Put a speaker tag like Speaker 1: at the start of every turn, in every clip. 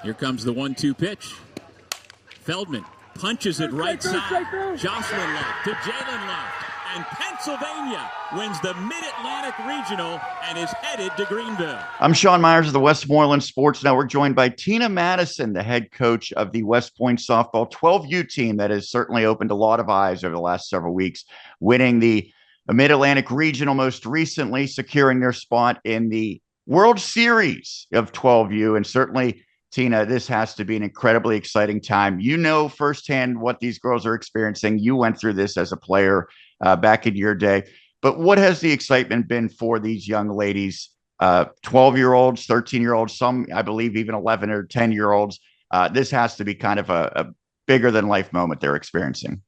Speaker 1: Here comes the 1-2 pitch. Feldman punches it right side. Jocelyn left to Jalen left. And Pennsylvania wins the Mid-Atlantic Regional and is headed to Greenville.
Speaker 2: I'm Sean Myers of the Westmoreland Sports Network, joined by Tina Madison, the head coach of the West Point softball 12U team that has certainly opened a lot of eyes over the last several weeks, winning the Mid-Atlantic Regional most recently, securing their spot in the World Series of 12U. And certainly, Tina, this has to be an incredibly exciting time. You know firsthand what these girls are experiencing. You went through this as a player back in your day. But what has the excitement been for these young ladies, 12-year-olds, 13-year-olds, some, I believe, even 11 or 10-year-olds? This has to be kind of a bigger-than-life moment they're experiencing.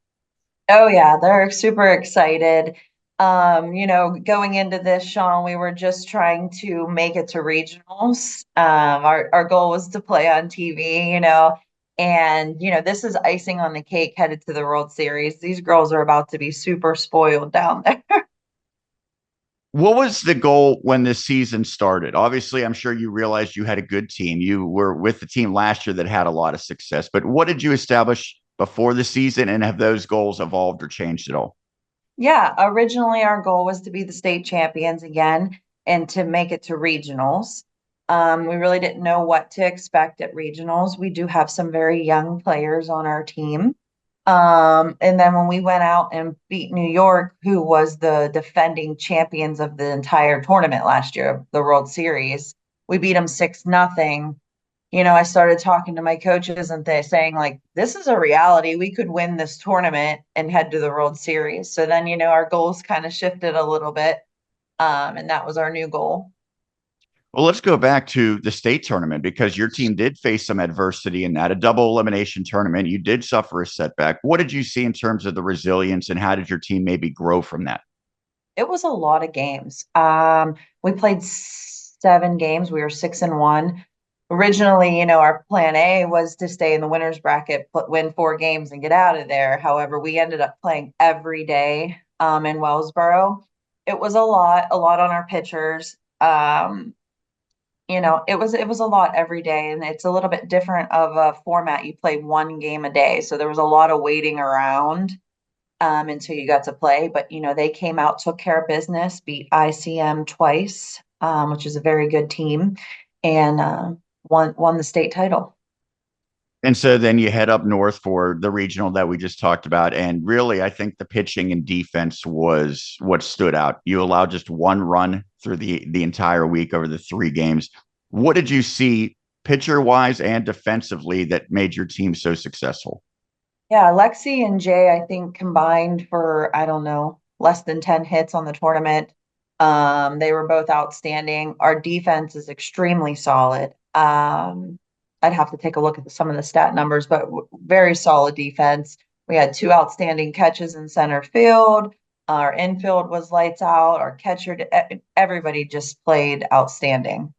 Speaker 3: Oh, yeah, they're super excited. Going into this, Sean, we were just trying to make it to regionals. Our goal was to play on TV, and this is icing on the cake headed to the World Series. These girls are about to be super spoiled down there.
Speaker 2: What was the goal when this season started? Obviously, I'm sure you realized you had a good team. You were with the team last year that had a lot of success, but what did you establish before the season, and have those goals evolved or changed at all?
Speaker 3: Yeah, originally our goal was to be the state champions again and to make it to regionals. We really didn't know what to expect at regionals. We do have some very young players on our team. And then when we went out and beat New York, who was the defending champions of the entire tournament last year, the World Series, we beat them 6-0. I started talking to my coaches and they saying like, this is a reality. We could win this tournament and head to the World Series. So then, our goals kind of shifted a little bit. And that was our new goal.
Speaker 2: Well, let's go back to the state tournament because your team did face some adversity in that, a double elimination tournament. You did suffer a setback. What did you see in terms of the resilience, and how did your team maybe grow from that?
Speaker 3: It was a lot of games. We played 7 games. We were 6-1. Originally, our plan A was to stay in the winners bracket, win 4 games and get out of there. However, we ended up playing every day in Wellsboro. It was a lot on our pitchers. It was a lot every day, and it's a little bit different of a format. You play 1 game a day, so there was a lot of waiting around until you got to play. But they came out, took care of business, beat ICM twice, which is a very good team, and won the state title.
Speaker 2: And so then you head up north for the regional that we just talked about. And really, I think the pitching and defense was what stood out. You allowed just 1 run through the entire week over the 3 games. What did you see pitcher wise and defensively that made your team so successful?
Speaker 3: Yeah, Lexi and Jay, I think, combined for, I don't know, less than 10 hits on the tournament. They were both outstanding. Our defense is extremely solid. I'd have to take a look at some of the stat numbers, but very solid defense. We had 2 outstanding catches in center field. Our infield was lights out. Our catcher, everybody just played outstanding.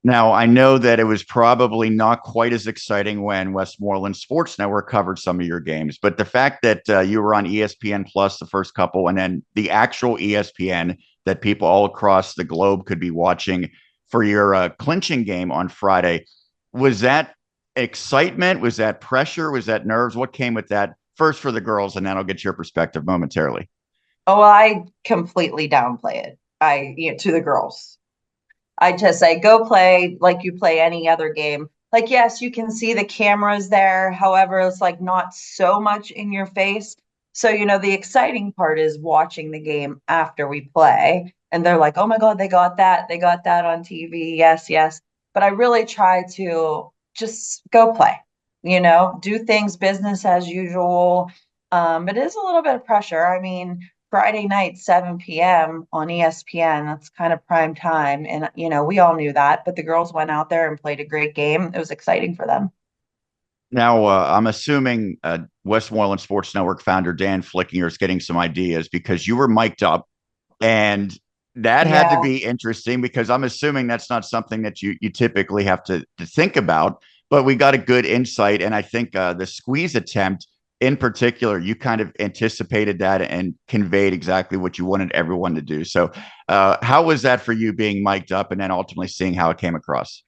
Speaker 2: Now, I know that it was probably not quite as exciting when Westmoreland Sports Network covered some of your games, but the fact that you were on ESPN Plus the first couple, and then the actual ESPN that people all across the globe could be watching for your clinching game on Friday, was that excitement? Was that pressure? Was that nerves? What came with that? First for the girls, and then I'll get your perspective momentarily.
Speaker 3: Oh, well, I completely downplay it. To the girls. I just say, go play like you play any other game. Like, yes, you can see the cameras there. However, it's like not so much in your face. So, the exciting part is watching the game after we play. And they're like, oh my God, they got that. They got that on TV. Yes, yes. But I really try to just go play, do things business as usual. But it is a little bit of pressure. I mean, Friday night, 7 p.m. on ESPN. That's kind of prime time. And, we all knew that, but the girls went out there and played a great game. It was exciting for them.
Speaker 2: Now, I'm assuming Westmoreland Sports Network founder Dan Flickinger is getting some ideas because you were mic'd up, and that had to
Speaker 3: Yeah.
Speaker 2: be interesting because I'm assuming that's not something that you typically have to think about. But we got a good insight, and I think the squeeze attempt in particular, you kind of anticipated that and conveyed exactly what you wanted everyone to do. So, how was that for you being mic'd up and then ultimately seeing how it came across?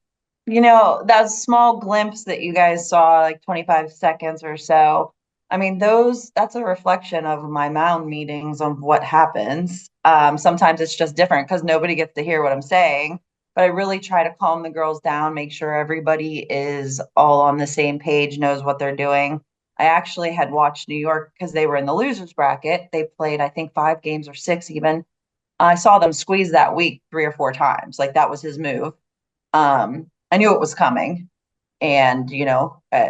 Speaker 3: that small glimpse that you guys saw, like 25 seconds or so, I mean, that's a reflection of my mound meetings of what happens. Sometimes it's just different because nobody gets to hear what I'm saying, but I really try to calm the girls down, make sure everybody is all on the same page, knows what they're doing. I actually had watched New York because they were in the losers bracket. They played, I think, 5 games or six even. I saw them squeeze that week 3 or 4 times. Like that was his move. I knew it was coming, and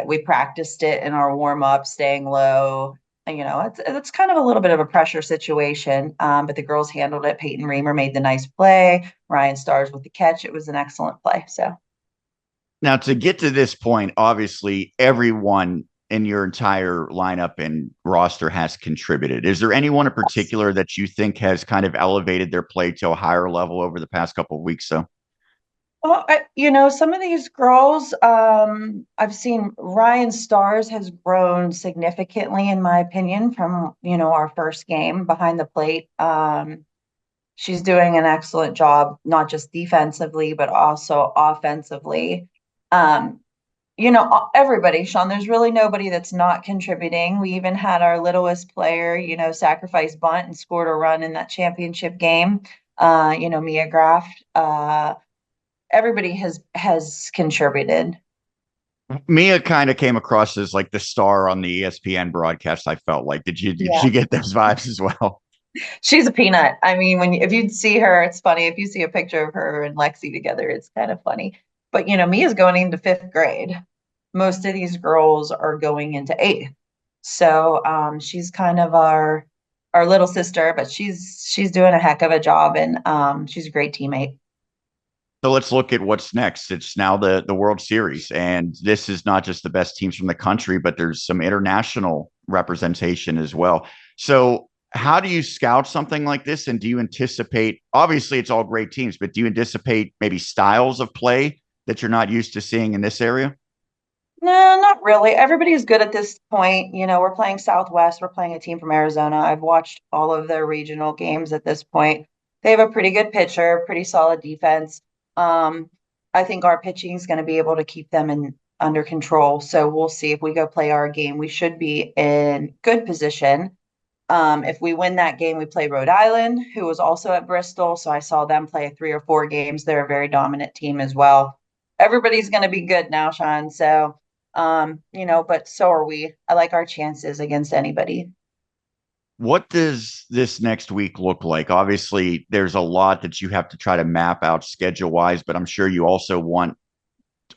Speaker 3: we practiced it in our warm up, staying low. And, it's kind of a little bit of a pressure situation, but the girls handled it. Peyton Reamer made the nice play. Ryan Stars with the catch. It was an excellent play. So
Speaker 2: Now, to get to this point, obviously, everyone in your entire lineup and roster has contributed. Is there anyone in particular that you think has kind of elevated their play to a higher level over the past couple of weeks? So,
Speaker 3: well, some of these girls, I've seen Ryan Stars has grown significantly, in my opinion, from, our first game behind the plate. She's doing an excellent job, not just defensively, but also offensively. Um, everybody, Sean, there's really nobody that's not contributing. We even had our littlest player, sacrifice bunt and scored a run in that championship game. Mia Graft. Everybody has contributed.
Speaker 2: Mia kind of came across as like the star on the ESPN broadcast. I felt like, did
Speaker 3: Yeah.
Speaker 2: you get those vibes as well?
Speaker 3: She's a peanut. I mean, if you see her, it's funny. If you see a picture of her and Lexi together, it's kind of funny. But Mia's going into 5th grade. Most of these girls are going into 8th. So she's kind of our little sister, but she's doing a heck of a job, and she's a great teammate.
Speaker 2: So let's look at what's next. It's now the World Series, and this is not just the best teams from the country, but there's some international representation as well. So how do you scout something like this? And do you anticipate, obviously it's all great teams, but do you anticipate maybe styles of play that you're not used to seeing in this area?
Speaker 3: No, not really. Everybody's good at this point. We're playing Southwest. We're playing a team from Arizona. I've watched all of their regional games at this point. They have a pretty good pitcher, pretty solid defense. Um, I think our pitching is going to be able to keep them in under control. So we'll see if we go play our game. We should be in good position. If we win that game, we play Rhode Island, who was also at Bristol. So I saw them play 3 or 4 games. They're a very dominant team as well. Everybody's going to be good now, Sean. So, but so are we. I like our chances against anybody.
Speaker 2: What does this next week look like? Obviously, there's a lot that you have to try to map out schedule wise, but I'm sure you also want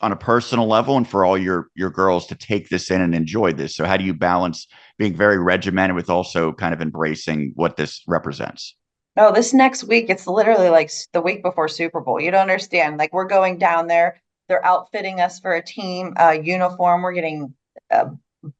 Speaker 2: on a personal level and for all your girls to take this in and enjoy this. So how do you balance being very regimented with also kind of embracing what this represents?
Speaker 3: No, this next week, it's literally like the week before Super Bowl. You don't understand. Like we're going down there. They're outfitting us for a team uniform. We're getting uh,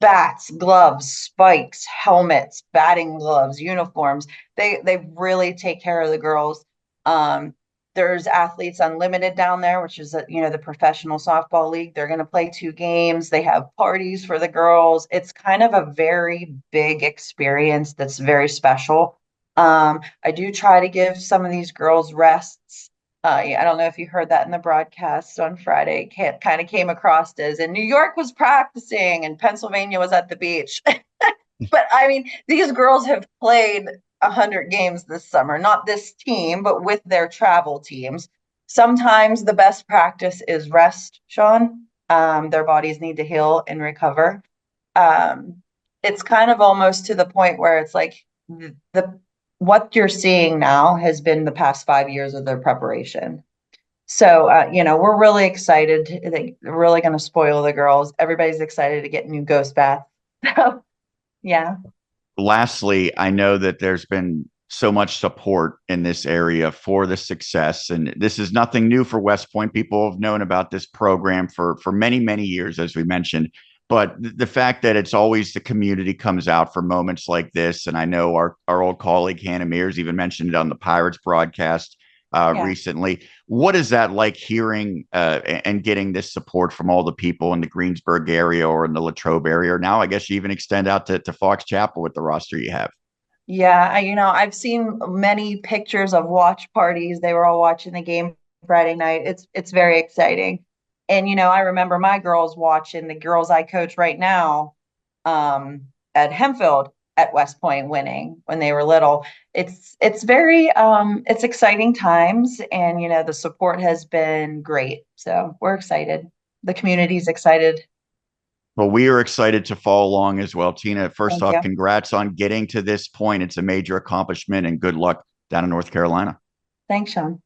Speaker 3: bats, gloves, spikes, helmets, batting gloves, uniforms. They really take care of the girls. Um, there's Athletes Unlimited down there, which is the professional softball league. They're going to play 2 games. They have parties for the girls. It's kind of a very big experience that's very special. I do try to give some of these girls rests. Yeah, I don't know if you heard that in the broadcast on Friday. Kind of came across as, and New York was practicing and Pennsylvania was at the beach. But I mean, these girls have played 100 games this summer, not this team, but with their travel teams. Sometimes the best practice is rest, Sean. Their bodies need to heal and recover. Um, it's kind of almost to the point where it's like the what you're seeing now has been the past 5 years of their preparation. So, we're really excited. They're really going to spoil the girls. Everybody's excited to get new ghost baths. So, yeah.
Speaker 2: Lastly, I know that there's been so much support in this area for the success, and this is nothing new for West Point. People have known about this program for many, many years, as we mentioned. But the fact that it's always the community comes out for moments like this, and I know our old colleague Hannah Mears even mentioned it on the Pirates broadcast
Speaker 3: Yeah.
Speaker 2: recently. What is that like hearing and getting this support from all the people in the Greensburg area or in the Latrobe area? Or now, I guess you even extend out to Fox Chapel with the roster you have.
Speaker 3: Yeah, I've seen many pictures of watch parties. They were all watching the game Friday night. It's very exciting. And, I remember my girls watching the girls I coach right now at Hempfield at West Point winning when they were little. It's very it's exciting times, and the support has been great. So we're excited. The community's excited.
Speaker 2: Well, we are excited to follow along as well. Tina, first
Speaker 3: Thank
Speaker 2: off,
Speaker 3: you.
Speaker 2: congrats on getting to this point. It's a major accomplishment, and good luck down in North Carolina.
Speaker 3: Thanks, Sean.